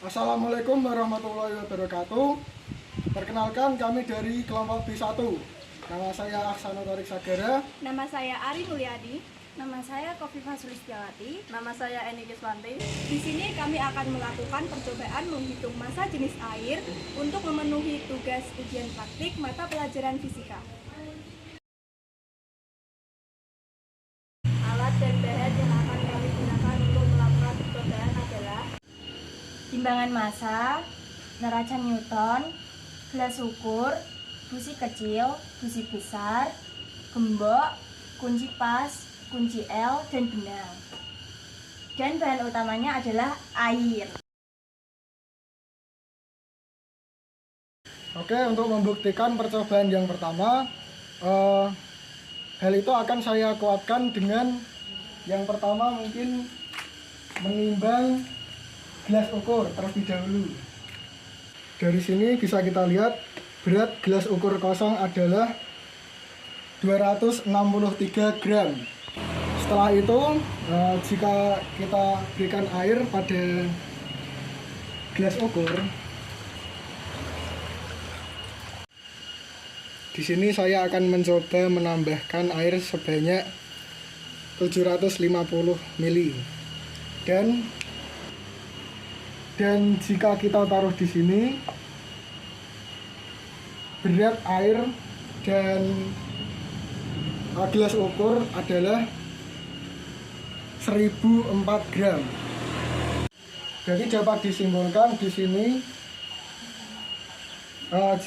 Assalamualaikum warahmatullahi wabarakatuh. Perkenalkan, kami dari kelompok B1. Nama saya Aksana Torik Sagara. Nama saya Ari Mulyadi. Nama saya Kofifah Sulistiawati. Nama saya Eni Kiswanti. Di sini kami akan melakukan percobaan menghitung massa jenis air untuk memenuhi tugas ujian praktik mata pelajaran fisika. Alat dan bahan yang akan kami gunakan untuk melakukan percobaan adalah Timbangan massa, neraca Newton, gelas ukur, busi kecil, busi besar, gembok, kunci pas, kunci L, dan benang. Dan bahan utamanya adalah air. Oke, untuk membuktikan percobaan yang pertama, hal itu akan saya kuatkan dengan yang pertama mungkin menimbang gelas ukur terlebih dahulu. Dari sini bisa kita lihat berat gelas ukur kosong adalah 263 gram. Setelah itu, jika kita berikan air pada gelas ukur, di sini saya akan mencoba menambahkan air sebanyak 750 ml. Dan jika kita taruh di sini, berat air dan gelas ukur adalah 1004 gram. Jadi dapat disimpulkan di sini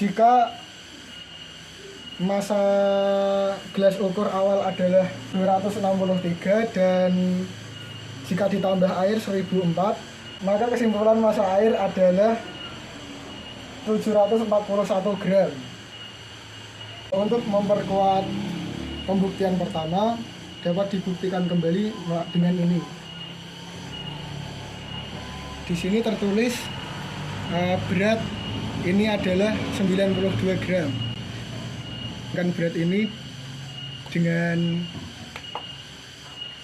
jika massa gelas ukur awal adalah 263 dan jika ditambah air 1004, maka kesimpulan massa air adalah 741 gram. Untuk memperkuat pembuktian pertama, dapat dibuktikan kembali dengan ini. Di sini tertulis berat ini adalah 92 gram. Kan berat ini dengan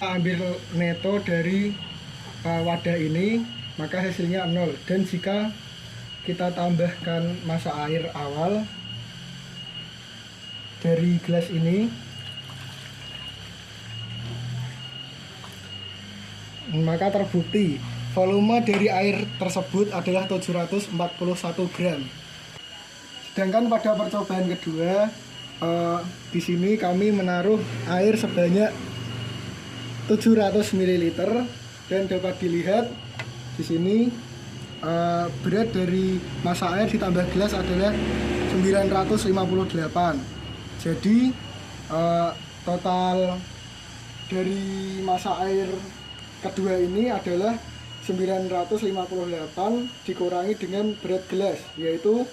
ambil neto dari wadah ini, maka hasilnya 0. Dan jika kita tambahkan massa air awal dari gelas ini, maka terbukti volume dari air tersebut adalah 741 gram. Sedangkan pada percobaan kedua, di sini kami menaruh air sebanyak 700 ml dan dapat dilihat di sini berat dari massa air ditambah gelas adalah 958. Jadi total dari massa air kedua ini adalah 958 dikurangi dengan berat gelas, yaitu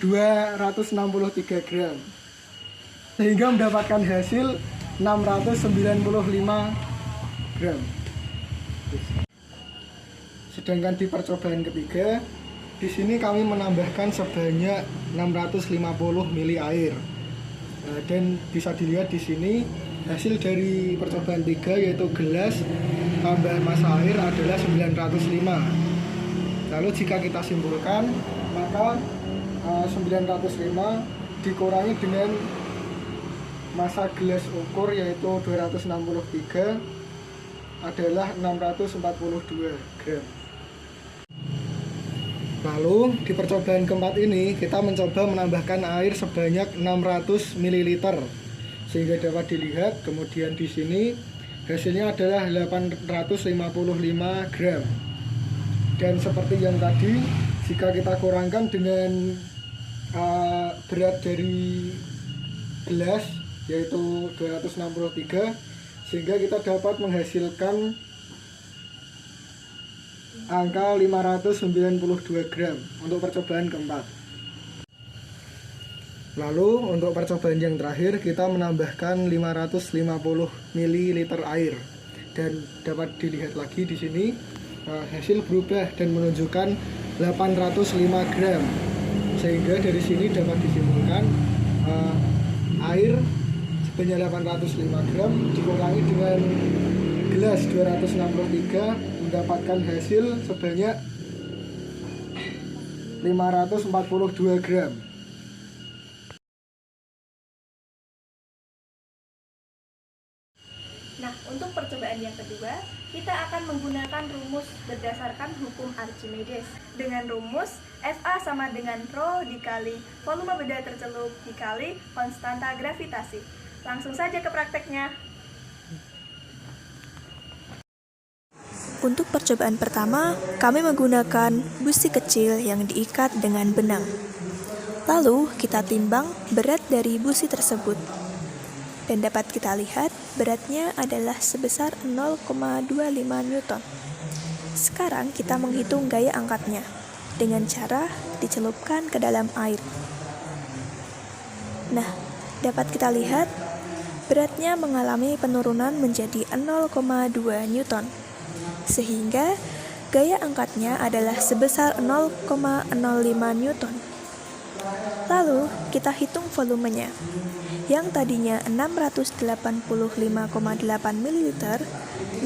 263 gram, sehingga mendapatkan hasil 695 gram. Sedangkan di percobaan ketiga, di sini kami menambahkan sebanyak 650 ml air. Dan bisa dilihat di sini hasil dari percobaan 3, yaitu gelas tambah massa air adalah 905. Lalu jika kita simpulkan, maka 905 dikurangi dengan massa gelas ukur yaitu 263 adalah 642 gram. Lalu di percobaan keempat ini kita mencoba menambahkan air sebanyak 600 ml sehingga dapat dilihat kemudian di sini hasilnya adalah 855 gram. Dan seperti yang tadi, jika kita kurangkan dengan berat dari gelas yaitu 263, sehingga kita dapat menghasilkan angka 592 gram untuk percobaan keempat. Lalu untuk percobaan yang terakhir kita menambahkan 550 ml air dan dapat dilihat lagi di sini hasil berubah dan menunjukkan 805 gram, sehingga dari sini dapat disimpulkan air sebanyak 805 gram dikurangi dengan gelas 263 mendapatkan hasil sebanyak 542 gram. Nah, untuk percobaan yang kedua, kita akan menggunakan rumus berdasarkan hukum Archimedes. Dengan rumus FA sama dengan Rho dikali volume benda tercelup dikali konstanta gravitasi. Langsung saja ke prakteknya. Untuk percobaan pertama, kami menggunakan busi kecil yang diikat dengan benang. Lalu, kita timbang berat dari busi tersebut. Dan dapat kita lihat, beratnya adalah sebesar 0,25 Newton. Sekarang kita menghitung gaya angkatnya dengan cara dicelupkan ke dalam air. Nah, dapat kita lihat, beratnya mengalami penurunan menjadi 0,2 Newton. Sehingga gaya angkatnya adalah sebesar 0,05 Newton. Lalu, kita hitung volumenya. Yang tadinya 685,8 ml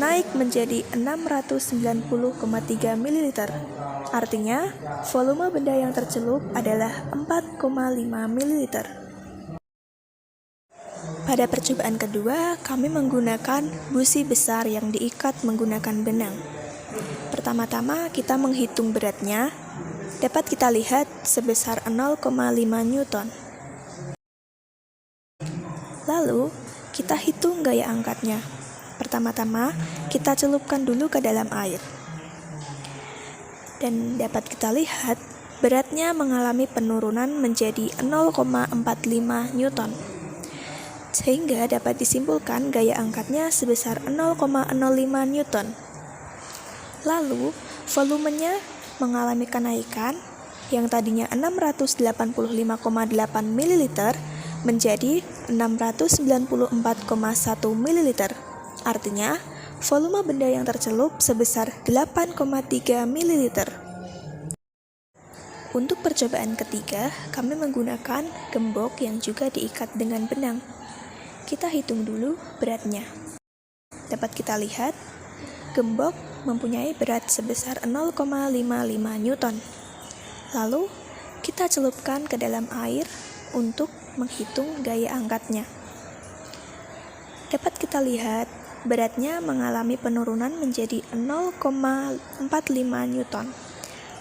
naik menjadi 690,3 ml. Artinya, volume benda yang tercelup adalah 4,5 ml. Pada percobaan kedua, kami menggunakan busi besar yang diikat menggunakan benang. Pertama-tama, kita menghitung beratnya. Dapat kita lihat sebesar 0,5 Newton. Lalu, kita hitung gaya angkatnya. Pertama-tama, kita celupkan dulu ke dalam air. Dan dapat kita lihat, beratnya mengalami penurunan menjadi 0,45 Newton. Sehingga dapat disimpulkan gaya angkatnya sebesar 0,05 Newton. Lalu, volumenya mengalami kenaikan yang tadinya 685,8 ml menjadi 694,1 ml. Artinya, volume benda yang tercelup sebesar 8,3 ml. Untuk percobaan ketiga, kami menggunakan gembok yang juga diikat dengan benang. Kita hitung dulu beratnya. Dapat kita lihat, gembok mempunyai berat sebesar 0,55 Newton. Lalu, kita celupkan ke dalam air untuk menghitung gaya angkatnya. Dapat kita lihat, beratnya mengalami penurunan menjadi 0,45 Newton.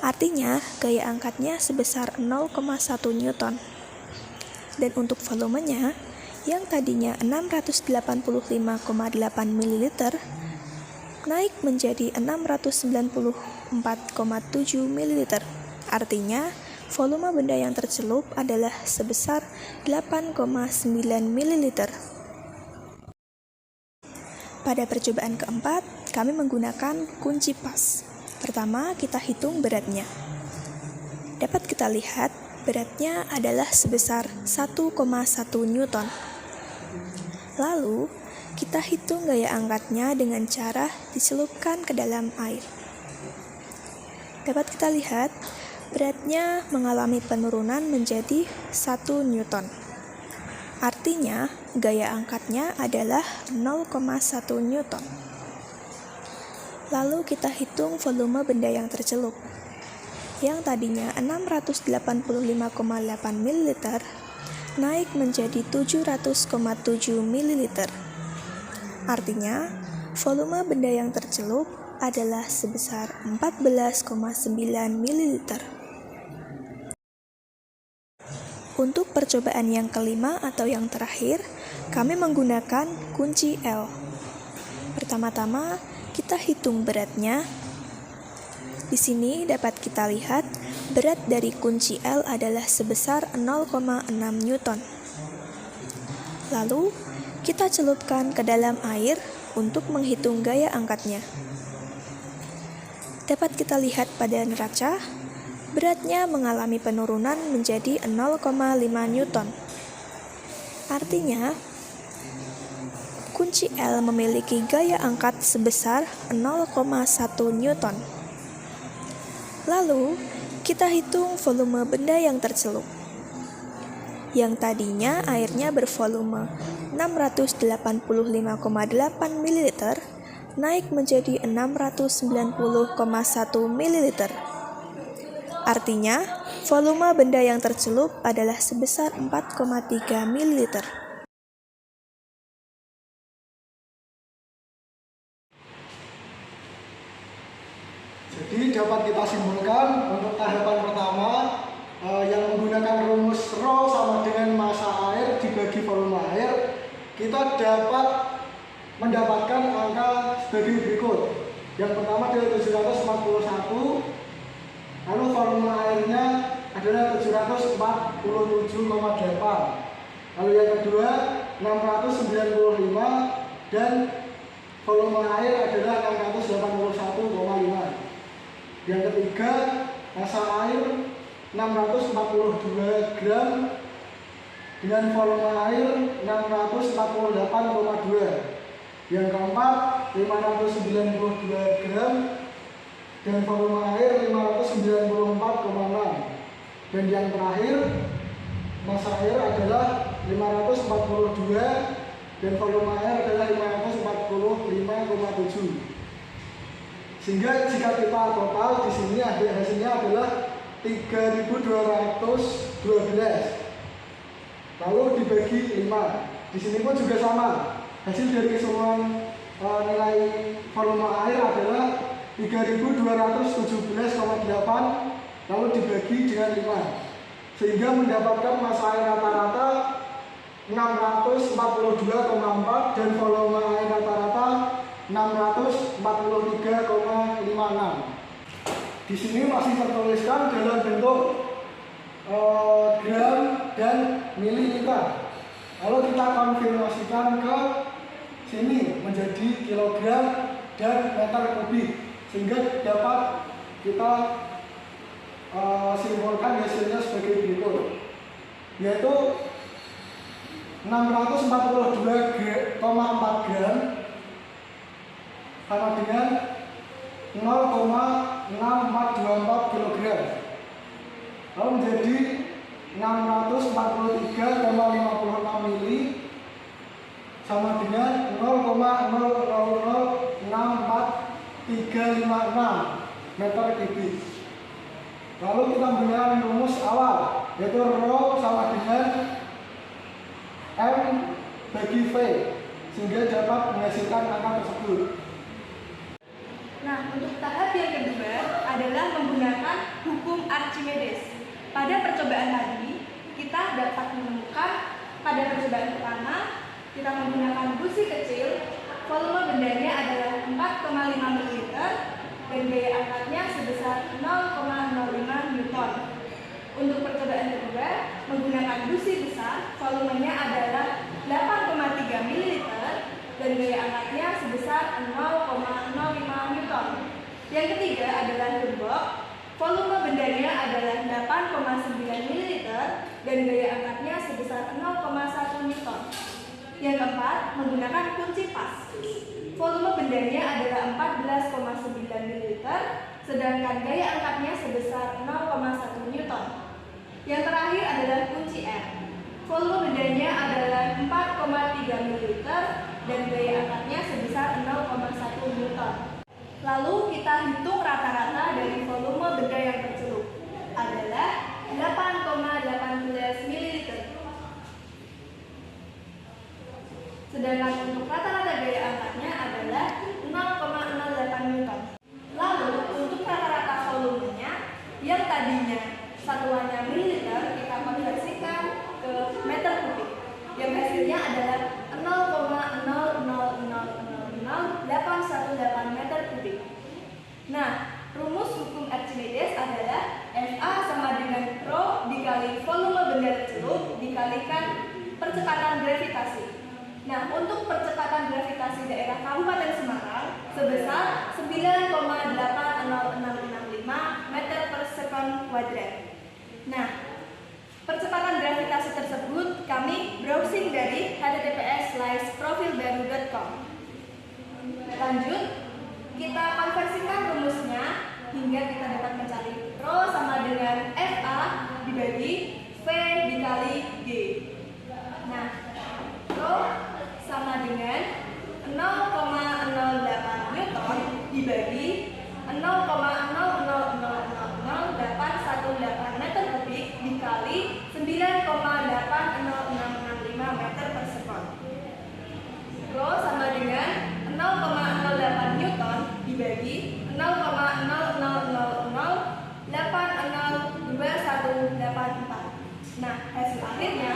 Artinya, gaya angkatnya sebesar 0,1 Newton. Dan untuk volumenya, yang tadinya 685,8 ml naik menjadi 694,7 ml. Artinya, volume benda yang tercelup adalah sebesar 8,9 ml. Pada percobaan keempat, kami menggunakan kunci pas. Pertama, kita hitung beratnya. Dapat kita lihat, beratnya adalah sebesar 1,1 Newton. Lalu, kita hitung gaya angkatnya dengan cara dicelupkan ke dalam air. Dapat kita lihat, beratnya mengalami penurunan menjadi 1 Newton. Artinya, gaya angkatnya adalah 0,1 Newton. Lalu kita hitung volume benda yang tercelup. Yang tadinya 685,8 ml naik menjadi 700,7 ml. Artinya, volume benda yang tercelup adalah sebesar 14,9 ml. Untuk percobaan yang kelima atau yang terakhir, kami menggunakan kunci L. Pertama-tama, kita hitung beratnya. Di sini dapat kita lihat berat dari kunci L adalah sebesar 0,6 Newton. Lalu, kita celupkan ke dalam air untuk menghitung gaya angkatnya. Dapat kita lihat pada neraca, beratnya mengalami penurunan menjadi 0,5 Newton. Artinya, kunci L memiliki gaya angkat sebesar 0,1 Newton. Lalu, kita hitung volume benda yang tercelup. Yang tadinya airnya bervolume 685,8 ml naik menjadi 690,1 ml. Artinya, volume benda yang tercelup adalah sebesar 4,3 ml. Jadi dapat kita simpulkan untuk tahapan pertama yang menggunakan rumus ρ sama dengan massa air dibagi volume air, kita dapat mendapatkan angka sebagai berikut. Yang pertama adalah 741, lalu volume airnya adalah 747,8. Lalu yang kedua 695 dan volume air adalah 681,5. Yang ketiga, massa air 642 gram dengan volume air 648,2. Yang keempat, 592 gram dan volume air 594,6. Dan yang terakhir, massa air adalah 542 dan volume air adalah 545,7. Sehingga jika kita total di sini hasilnya adalah 3.212. Lalu dibagi 5. Di sini pun juga sama. Hasil dari keseluruhan nilai volume air adalah 3.217,8 lalu dibagi dengan 5. Sehingga mendapatkan massa air rata-rata 642,4 dan volume air rata-rata 643,56. Di sini masih tertuliskan dalam bentuk gram dan mililiter. Lalu kita konfirmasikan ke sini menjadi kilogram dan meter kubik, sehingga dapat kita simpulkan hasilnya sebagai berikut, yaitu 642,4 gram sama dengan 0,6424 kg. Lalu menjadi 643,56 mili sama dengan 0,006456 meter kubik. Lalu kita menggunakan rumus awal, yaitu ρ sama dengan M bagi V, sehingga dapat menghasilkan angka tersebut. Nah, untuk tahap yang kedua adalah menggunakan hukum Archimedes. Pada percobaan tadi, kita dapat menemukan pada percobaan pertama, kita menggunakan busi kecil, volume bendanya adalah 4,5 ml dan gaya angkatnya sebesar 0,05 Newton. Untuk percobaan kedua, menggunakan busi besar, volumenya adalah 8,3 ml dan gaya angkatnya sebesar 0,05 Newton. Yang ketiga adalah gembok, volume bendanya adalah 8,9 ml dan gaya angkatnya sebesar 0,1 Newton. Yang keempat, menggunakan kunci pas, volume bendanya adalah 14,9 ml sedangkan gaya angkatnya sebesar 0,1 Newton. Yang terakhir adalah kunci R, volume bendanya adalah 4,3 ml dan gaya angkatnya sebesar 0,1 Newton. Lalu kita hitung rata-rata dari volume benda yang tercelup adalah 8,18 ml. Sedangkan untuk rata-rata gaya angkatnya adalah 0,08 Newton. Lalu untuk rata-rata volumenya yang tadinya satuannya mililiter kita konversikan ke meter kubik, yang hasilnya adalah 0,00000818 meter kubik. Nah, rumus hukum Archimedes adalah Fa sama dengan ρ dikali volume benda tercelup dikalikan percepatan gravitasi. Nah, untuk percepatan gravitasi daerah Kabupaten Semarang sebesar 9,80665 meter per sekon kuadrat. Nah, percepatan gravitasi tersebut kami browsing dari https:/profilbaru.com. Lanjut, kita konversikan rumusnya hingga kita dapat mencari ρ sama dengan Fa dibagi V dikali G. Nah, ρ sama dengan 0,08 dibagi 0,00000818 meter kubik dikali 9,80665 meter per sekon. Rho sama dengan 0,08 Newton dibagi 0,0000802184. Nah, hasil akhirnya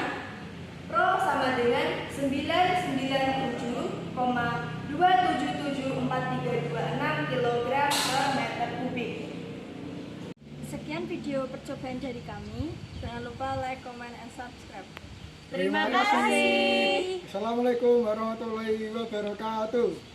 Rho sama dengan 997,2774326 kg per meter kubik. Sekian video percobaan dari kami. Jangan lupa like, comment, and subscribe. Terima kasih. Assalamualaikum warahmatullahi wabarakatuh.